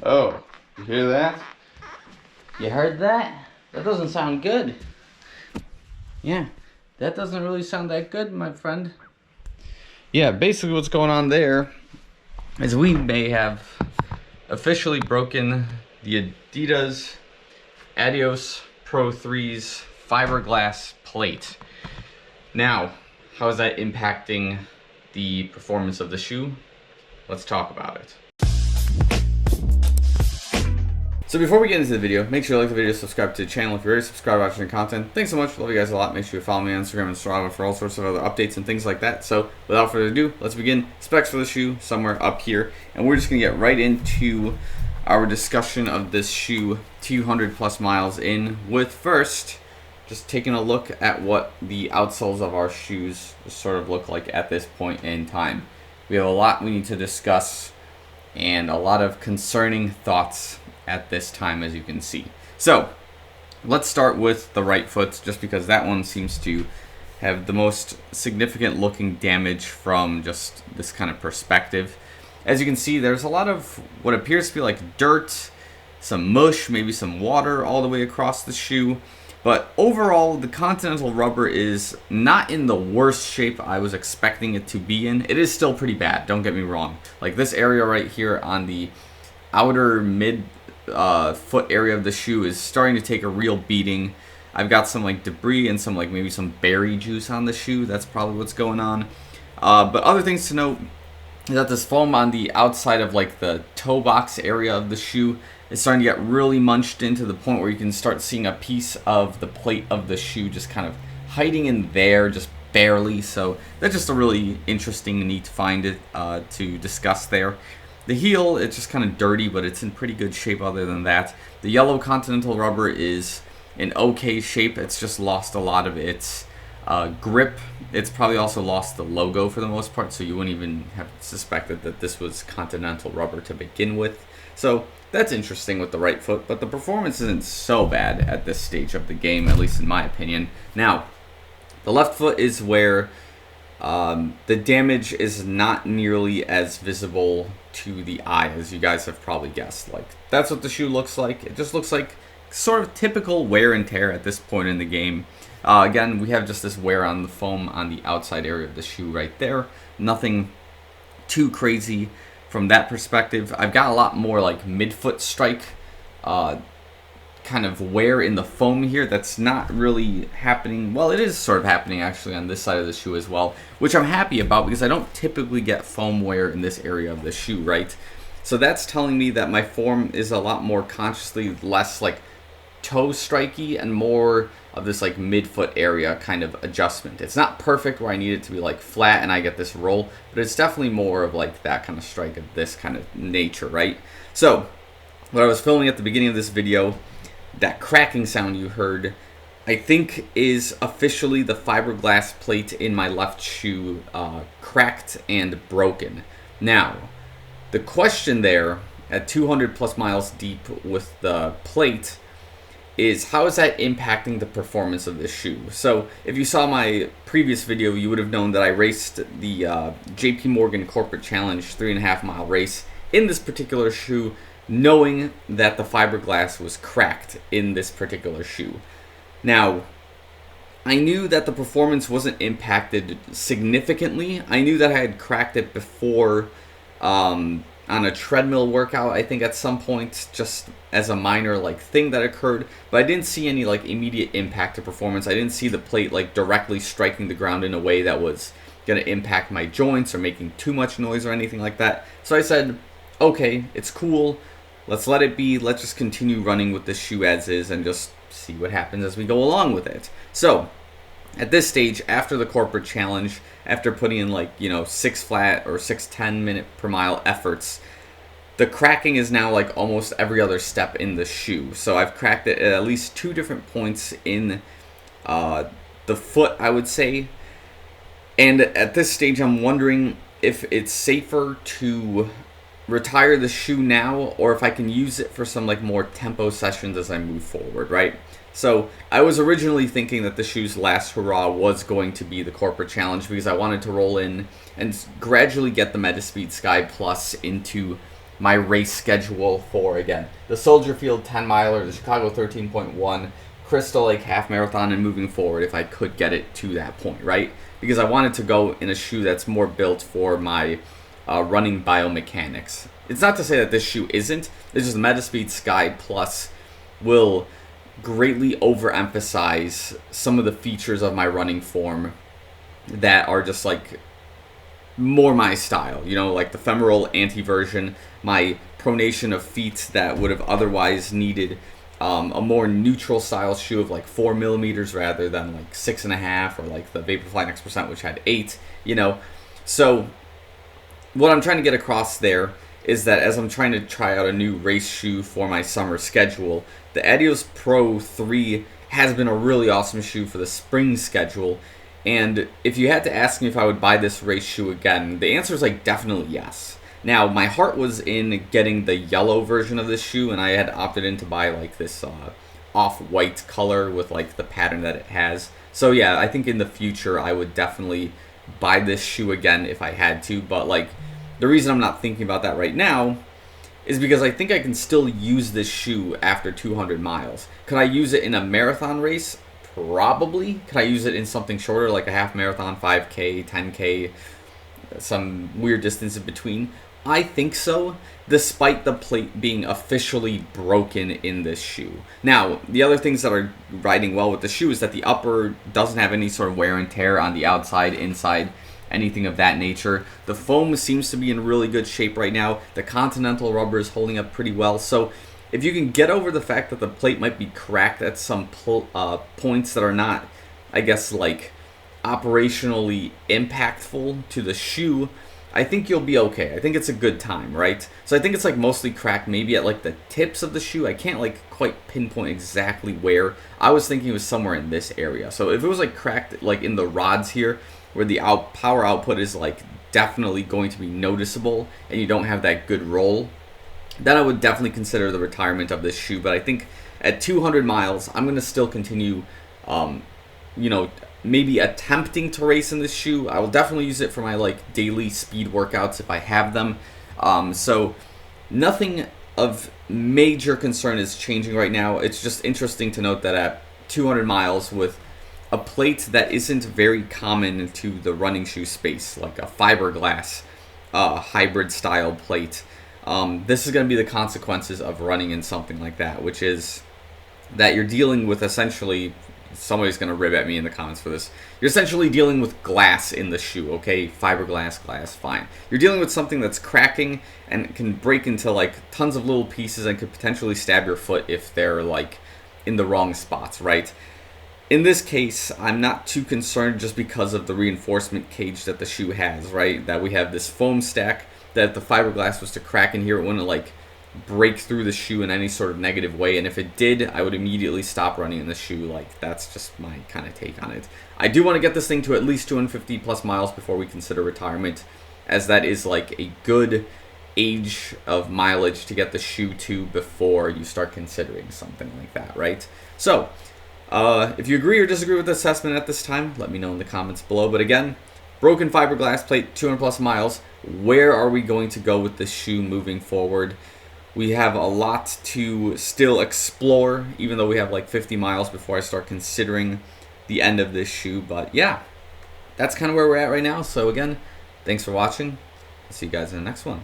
Oh, you hear that? You heard that? That doesn't sound good. Yeah, that doesn't really sound that good, my friend. Yeah, basically what's going on there is we may have officially broken the Adidas Adios Pro 3's fiberglass plate. Now, how is that impacting the performance of the shoe? Let's talk about it. So before we get into the video, make sure you like the video, subscribe to the channel if you're already subscribed watching the content. Thanks so much, love you guys a lot. Make sure you follow me on Instagram and Strava for all sorts of other updates and things like that. So without further ado, let's begin. Specs for the shoe somewhere up here, and we're just gonna get right into our discussion of this shoe 200 plus miles in, with first just taking a look at what the outsoles of our shoes sort of look like at this point in time. We have a lot we need to discuss and a lot of concerning thoughts at this time, as you can see. So let's start with the right foot, just because that one seems to have the most significant looking damage from just this kind of perspective. As you can see, there's a lot of what appears to be like dirt, some mush, maybe some water all the way across the shoe. But overall, the Continental rubber is not in the worst shape I was expecting it to be in. It is still pretty bad, don't get me wrong. Like this area right here on the outer mid foot area of the shoe is starting to take a real beating. I've got some like debris and some like maybe some berry juice on the shoe. That's probably what's going on. But other things to note is that this foam on the outside of like the toe box area of the shoe is starting to get really munched into the point where you can start seeing a piece of the plate of the shoe just kind of hiding in there, just barely. So that's just a really interesting, neat find to discuss there. The heel, it's just kind of dirty, but it's in pretty good shape other than that. The yellow Continental rubber is in okay shape. It's just lost a lot of its grip. It's probably also lost the logo for the most part, so you wouldn't even have suspected that this was Continental rubber to begin with. So that's interesting with the right foot, but the performance isn't so bad at this stage of the game, at least in my opinion. Now, the left foot is where the damage is not nearly as visible to the eye as you guys have probably guessed. Like, that's what the shoe looks like. It just looks like sort of typical wear and tear at this point in the game. Again, we have just this wear on the foam on the outside area of the shoe right there. Nothing too crazy from that perspective. I've got a lot more like midfoot strike kind of wear in the foam here that's not really happening. Well, it is sort of happening actually on this side of the shoe as well, which I'm happy about because I don't typically get foam wear in this area of the shoe, right? So that's telling me that my form is a lot more consciously less like toe strikey and more of this like midfoot area kind of adjustment. It's not perfect where I need it to be like flat and I get this roll, but it's definitely more of like that kind of strike of this kind of nature, right? So what I was filming at the beginning of this video, that cracking sound you heard, I think is officially the fiberglass plate in my left shoe cracked and broken. Now, the question there at 200 plus miles deep with the plate is how is that impacting the performance of this shoe? So if you saw my previous video, you would have known that I raced the JP Morgan Corporate Challenge 3.5 mile race in this particular shoe, knowing that the fiberglass was cracked in this particular shoe. Now, I knew that the performance wasn't impacted significantly. I knew that I had cracked it before on a treadmill workout, I think at some point, just as a minor like thing that occurred, but I didn't see any like immediate impact to performance. I didn't see the plate like directly striking the ground in a way that was going to impact my joints or making too much noise or anything like that. So I said, okay, it's cool. Let's let it be. Let's just continue running with this shoe as is and just see what happens as we go along with it. So at this stage, after the corporate challenge, after putting in like, 6 flat or 6:10 minute per mile efforts, the cracking is now like almost every other step in the shoe. So I've cracked it at least 2 different points in the foot, I would say. And at this stage, I'm wondering if it's safer to retire the shoe now or if I can use it for some like more tempo sessions as I move forward, right? So I was originally thinking that the shoe's last hurrah was going to be the corporate challenge because I wanted to roll in and gradually get the Metaspeed Sky Plus into my race schedule for, again, the Soldier Field 10 miler, the Chicago 13.1, Crystal Lake half marathon, and moving forward if I could get it to that point, right? Because I wanted to go in a shoe that's more built for my running biomechanics. It's not to say that this shoe isn't. It's just Metaspeed Sky Plus will greatly overemphasize some of the features of my running form that are just like more my style, you know, like the femoral anti-version, my pronation of feet that would have otherwise needed a more neutral style shoe of like 4 millimeters rather than like 6.5, or like the Vaporfly Next Percent, which had 8, you know. So what I'm trying to get across there is that as I'm trying to try out a new race shoe for my summer schedule, the Adios Pro 3 has been a really awesome shoe for the spring schedule. And if you had to ask me if I would buy this race shoe again, the answer is like definitely yes. Now, my heart was in getting the yellow version of this shoe, and I had opted in to buy like this off-white color with like the pattern that it has. So yeah, I think in the future I would definitely buy this shoe again if I had to. But like, the reason I'm not thinking about that right now is because I think I can still use this shoe after 200 miles. Could I use it in a marathon race? Probably. Could I use it in something shorter, like a half marathon, 5K, 10K, some weird distance in between? I think so, despite the plate being officially broken in this shoe. Now, the other things that are riding well with the shoe is that the upper doesn't have any sort of wear and tear on the outside, inside, anything of that nature. The foam seems to be in really good shape right now. The Continental rubber is holding up pretty well. So if you can get over the fact that the plate might be cracked at some points that are not, I guess, like operationally impactful to the shoe, I think you'll be okay. I think it's a good time, right? So I think it's like mostly cracked maybe at like the tips of the shoe. I can't like quite pinpoint exactly where. I was thinking it was somewhere in this area. So if it was like cracked like in the rods here, where the power output is like definitely going to be noticeable and you don't have that good roll, then I would definitely consider the retirement of this shoe. But I think at 200 miles, I'm going to still continue, you know, maybe attempting to race in this shoe. I will definitely use it for my like daily speed workouts if I have them. So nothing of major concern is changing right now. It's just interesting to note that at 200 miles with a plate that isn't very common to the running shoe space, like a fiberglass hybrid style plate, this is going to be the consequences of running in something like that, which is that you're dealing with essentially, somebody's going to rib at me in the comments for this, you're essentially dealing with glass in the shoe, okay? Fiberglass, glass, fine. You're dealing with something that's cracking and can break into like tons of little pieces and could potentially stab your foot if they're like in the wrong spots, right? In this case, I'm not too concerned just because of the reinforcement cage that the shoe has, right? That we have this foam stack that if the fiberglass was to crack in here, it wouldn't like break through the shoe in any sort of negative way. And if it did, I would immediately stop running in the shoe. Like, that's just my kind of take on it. I do want to get this thing to at least 250 plus miles before we consider retirement, as that is like a good age of mileage to get the shoe to before you start considering something like that, right? So if you agree or disagree with the assessment at this time, let me know in the comments below. But again, broken fiberglass plate, 200 plus miles. Where are we going to go with this shoe moving forward? We have a lot to still explore, even though we have like 50 miles before I start considering the end of this shoe. But yeah, that's kind of where we're at right now. So again, thanks for watching. I'll see you guys in the next one.